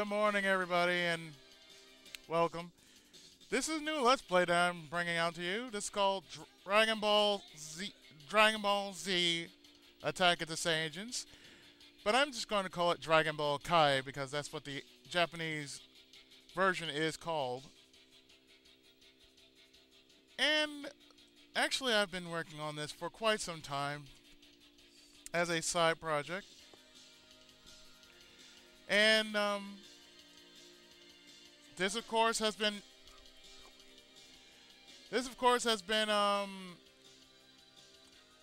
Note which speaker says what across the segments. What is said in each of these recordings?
Speaker 1: Good morning, everybody, and welcome. This is a new Let's Play that I'm bringing out to you. This is called Dragon Ball Z. Dragon Ball Z Attack of the Saiyajins. But I'm just going to call it Dragon Ball Kai because that's what the Japanese version is called. And actually, I've been working on this for quite some time as a side project. And this of course has been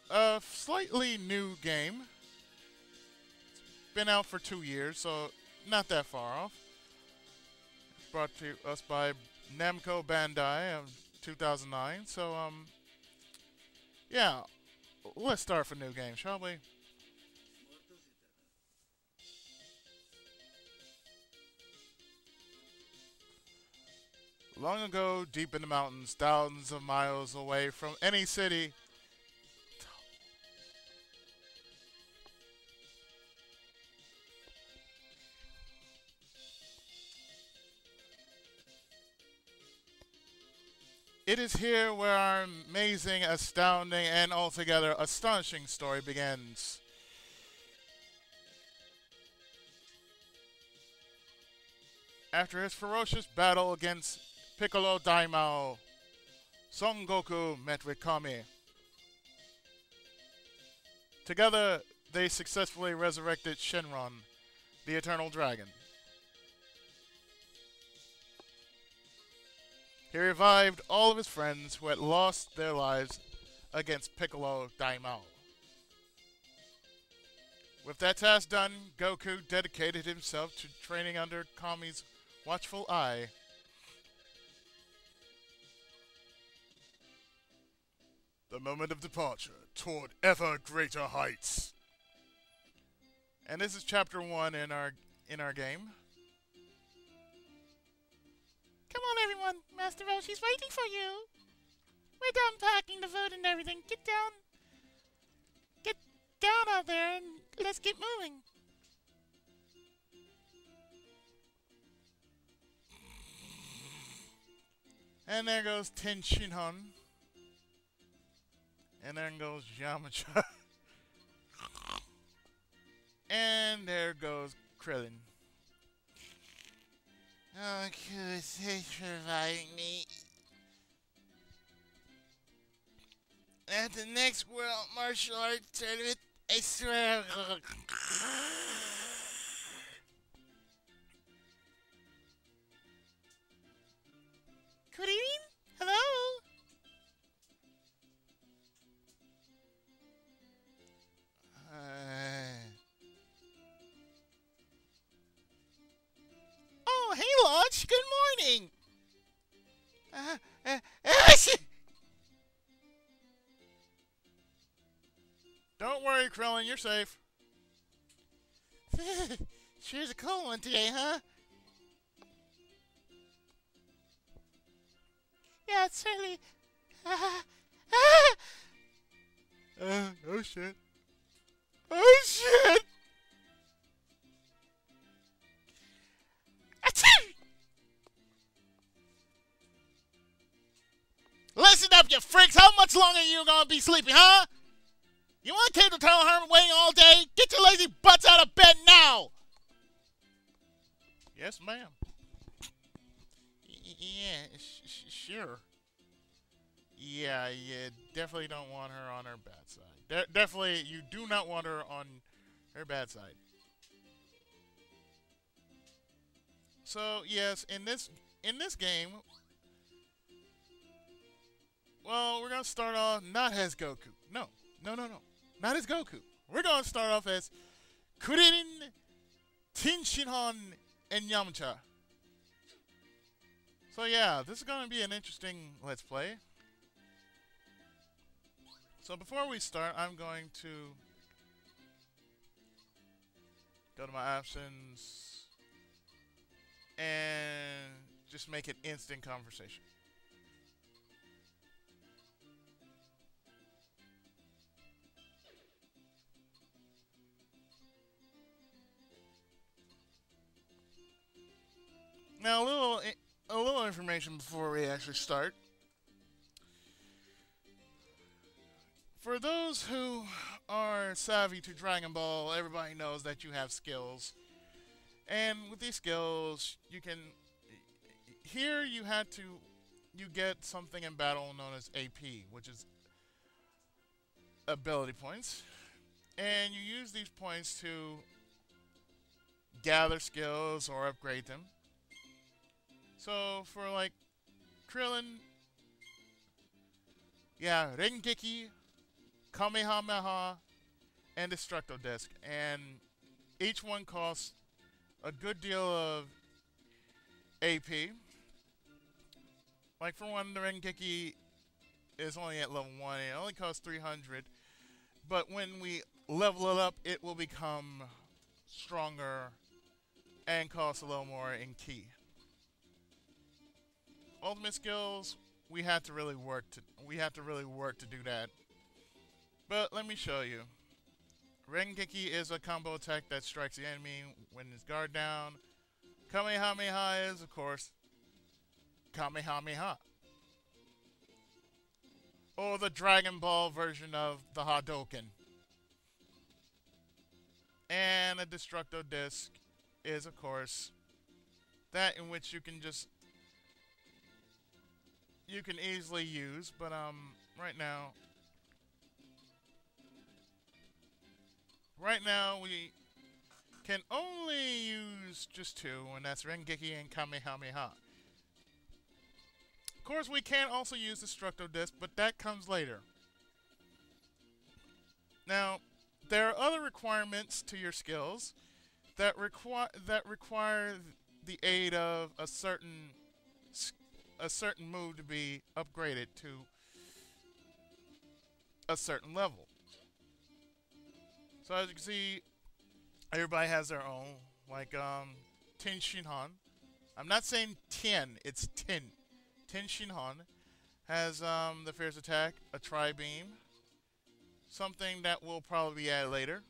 Speaker 1: a slightly new game. It's been out for 2 years, so not that far off. It's brought to us by Namco Bandai of 2009. So yeah, let's start for new game, shall we? Long ago, deep in the mountains, thousands of miles away from any city, it is here where our amazing, astounding, and altogether astonishing story begins. After his ferocious battle against Piccolo Daimao, Son Goku met with Kame. Together, they successfully resurrected Shenron, the Eternal Dragon. He revived all of his friends who had lost their lives against Piccolo Daimao. With that task done, Goku dedicated himself to training under Kame's watchful eye. The moment of departure toward ever greater heights. And this is chapter 1 in our game.
Speaker 2: Come on, everyone. Master Roshi's waiting for you. We're done packing the food and everything. Get down out there and let's get moving.
Speaker 1: And there goes Tenshinhan. And there goes Yamcha. And there goes Krillin.
Speaker 2: Oh, good. Thanks for inviting me. At the next World Martial Arts Tournament, I swear. Good evening. Hello. Oh, hey, Launch. Good morning.
Speaker 1: Don't worry, Krillin, you're safe.
Speaker 2: Sure's a cold one today, huh? Yeah, it's certainly.
Speaker 1: Oh shit. Oh shit!
Speaker 2: Listen up, you freaks! How much longer are you gonna be sleeping, huh? You want to keep the tunnel hermit waiting all day? Get your lazy butts out of bed now!
Speaker 1: Yes, ma'am.
Speaker 2: Yeah, sure.
Speaker 1: Yeah, you definitely don't want her on her bad side. Definitely, you do not want her on her bad side. So, yes, in this game, well, we're going to start off not as Goku. No. Not as Goku. We're going to start off as Krillin, Tenshinhan, and Yamcha. So yeah, this is going to be an interesting Let's Play. So before we start, I'm going to go to my options and just make it instant conversation. Now, a little information before we actually start. For those who are savvy to Dragon Ball, everybody knows that you have skills. And with these skills, you can... Here you get something in battle known as AP, which is ability points. And you use these points to gather skills or upgrade them. So for like Krillin, yeah, Rengeki, Kamehameha, and Destructo Disc. And each one costs a good deal of AP. Like for one, the Rengeki is only at level 1. It only costs 300. But when we level it up, it will become stronger and cost a little more in key. Ultimate skills, we have to really work to do that. But let me show you. Rengeki is a combo attack that strikes the enemy when his guard down. Kamehameha is, of course, Kamehameha. Or the Dragon Ball version of the Hadouken. And a Destructo Disc is, of course, that in which you can easily use, but right now we can only use just two, and that's Rengeki and Kamehameha. Of course, we can also use Destructo Disc, but that comes later. Now, there are other requirements to your skills that require the aid of a certain move to be upgraded to a certain level. So as you can see, everybody has their own, like Tin Shinhan. I'm not saying 10, it's Tin. Tin Shinhan has the fierce attack, a tri-beam, something that will probably be added later,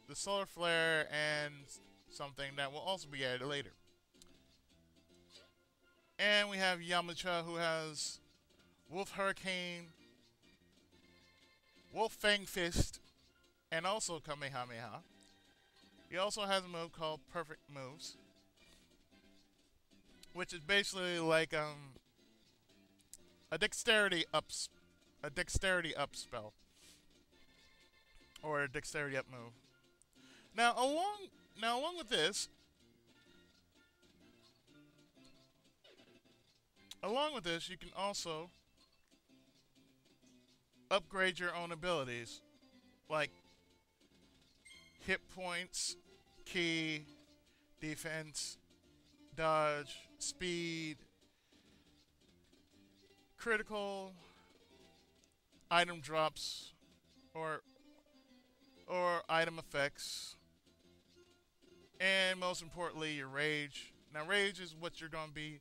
Speaker 1: the solar flare, and something that will also be added later. And we have Yamcha, who has Wolf Hurricane, Wolf Fang Fist, and also Kamehameha. He also has a move called Perfect Moves, which is basically like a dexterity up spell, or a dexterity up move. Now along with this, you can also upgrade your own abilities, like hit points, ki, defense, dodge, speed, critical, item drops, or item effects, and most importantly, your rage. Now, rage is what you're going to be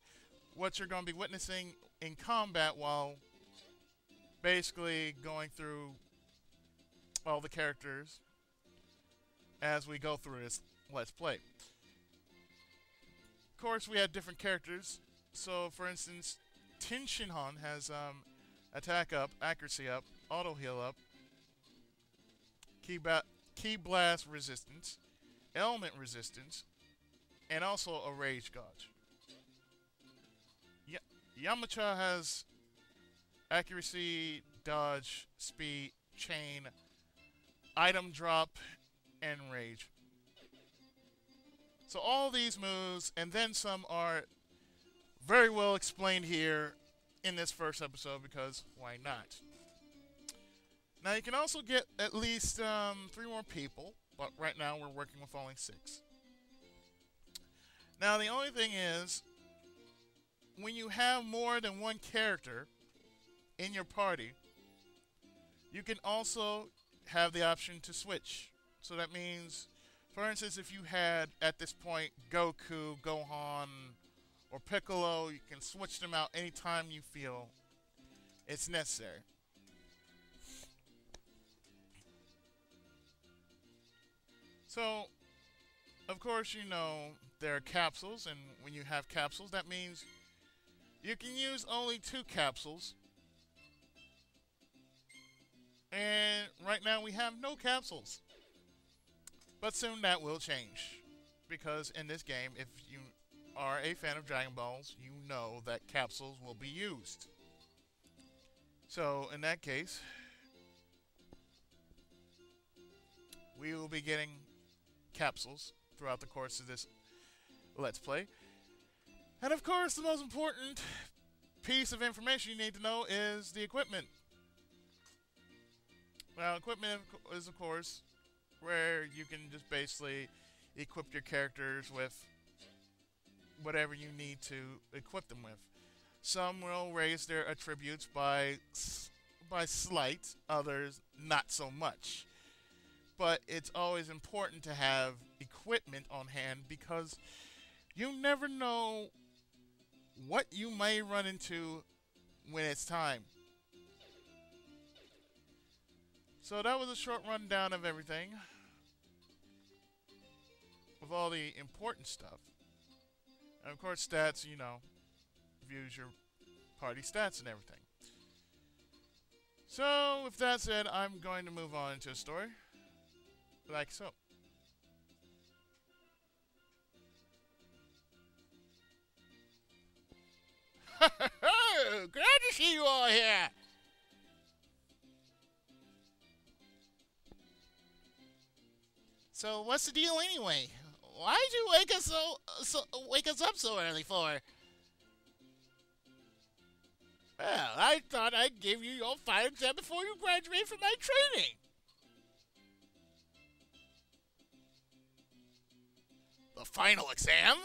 Speaker 1: witnessing in combat while basically going through all the characters as we go through this Let's Play. Of course, we have different characters. So, for instance, Tin Shinhan has attack up, accuracy up, auto heal up, ki blast resistance, element resistance, and also a rage gauge. Yamcha has accuracy, dodge, speed, chain, item drop, and rage. So all these moves, and then some, are very well explained here in this first episode, because why not? Now you can also get at least 3 more people, but right now we're working with only 6. Now the only thing is, when you have more than one character in your party, you can also have the option to switch. So that means, for instance, if you had, at this point, Goku, Gohan, or Piccolo, you can switch them out anytime you feel it's necessary. So, of course, you know there are capsules, and when you have capsules, that means you can use only 2 capsules. And right now we have no capsules. But soon that will change. Because in this game, if you are a fan of Dragon Balls, you know that capsules will be used. So in that case, we will be getting capsules throughout the course of this Let's Play. And of course, the most important piece of information you need to know is the equipment. Well, equipment is, of course, where you can just basically equip your characters with whatever you need to equip them with. Some will raise their attributes by slight, others not so much. But it's always important to have equipment on hand because you never know what you may run into when it's time. So that was a short rundown of everything. With all the important stuff. And of course stats, you know, views your party stats and everything. So, with that said, I'm going to move on to a story. Like so.
Speaker 2: Glad to see you all here. So, what's the deal anyway? Why'd you wake us up so early for? Well, I thought I'd give you your final exam before you graduate from my training. The final exam?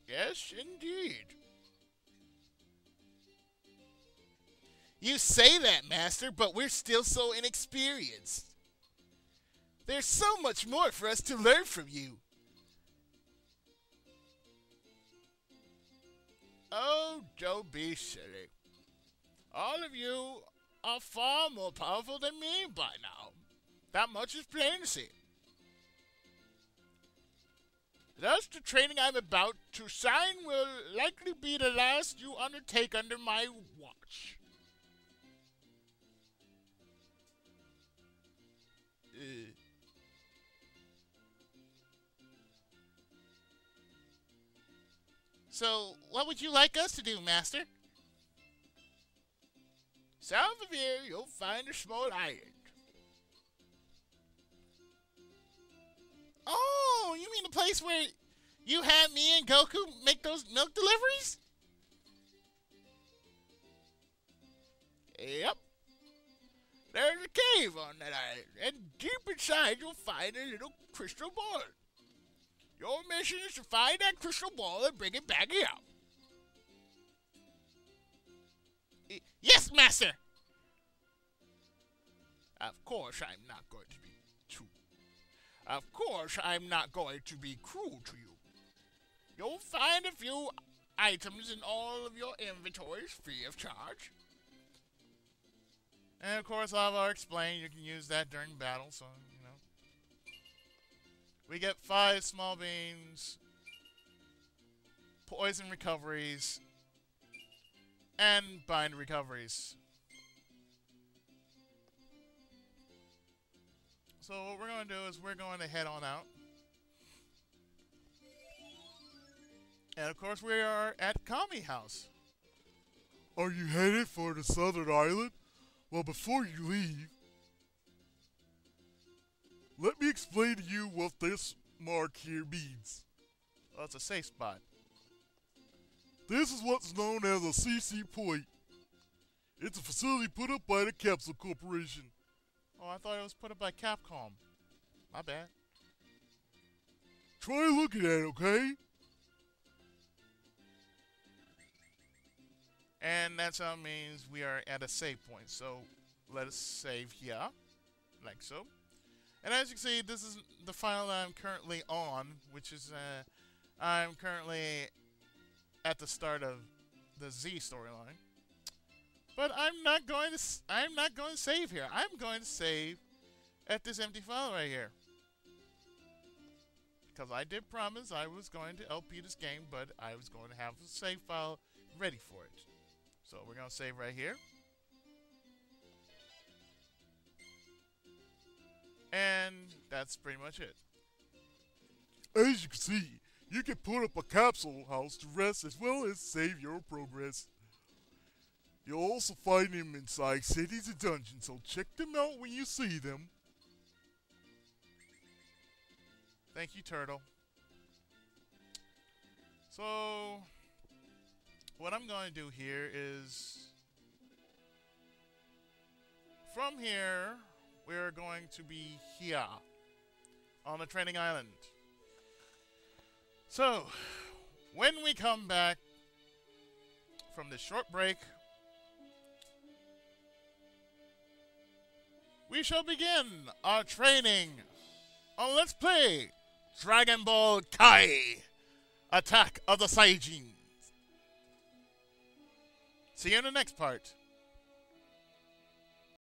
Speaker 2: Yes, indeed. You say that, Master, but we're still so inexperienced. There's so much more for us to learn from you. Oh, don't be silly. All of you are far more powerful than me by now. That much is plain to see. Thus, the training I'm about to sign will likely be the last you undertake under my watch. So, what would you like us to do, Master? South of here, you'll find a small island. Oh, you mean the place where you had me and Goku make those milk deliveries? Yep. There's a cave on that island, and deep inside you'll find a little crystal ball. Your mission is to find that crystal ball and bring it back here. Yes, Master! Of course I'm not going to be cruel to you. You'll find a few items in all of your inventories free of charge.
Speaker 1: And of course, I'll explain you can use that during battle, so, you know. We get 5 small beans, poison recoveries, and bind recoveries. So what we're going to do is we're going to head on out. And of course we are at Kame House.
Speaker 3: Are you headed for the southern island? Well, before you leave, let me explain to you what this mark here means.
Speaker 1: Oh, it's a safe spot.
Speaker 3: This is what's known as a CC point. It's a facility put up by the Capsule Corporation.
Speaker 1: Oh, I thought it was put up by Capcom. My bad.
Speaker 3: Try looking at it, okay?
Speaker 1: And that's how it means we are at a save point. So let us save here, like so. And as you can see, this is the file that I'm currently on, which is I'm currently at the start of the Z storyline. But I'm not going to save here. I'm going to save at this empty file right here. Because I did promise I was going to LP this game, but I was going to have a save file ready for it. So we're going to save right here. And that's pretty much it.
Speaker 3: As you can see, you can put up a capsule house to rest as well as save your progress. You'll also find them inside cities and dungeons, so check them out when you see them.
Speaker 1: Thank you, Turtle. So, what I'm going to do here is, from here, we're going to be here, on the training island. So, when we come back from this short break, we shall begin our training on Let's Play Dragonball Z, Attack of the Saiyajins. See you in the next part.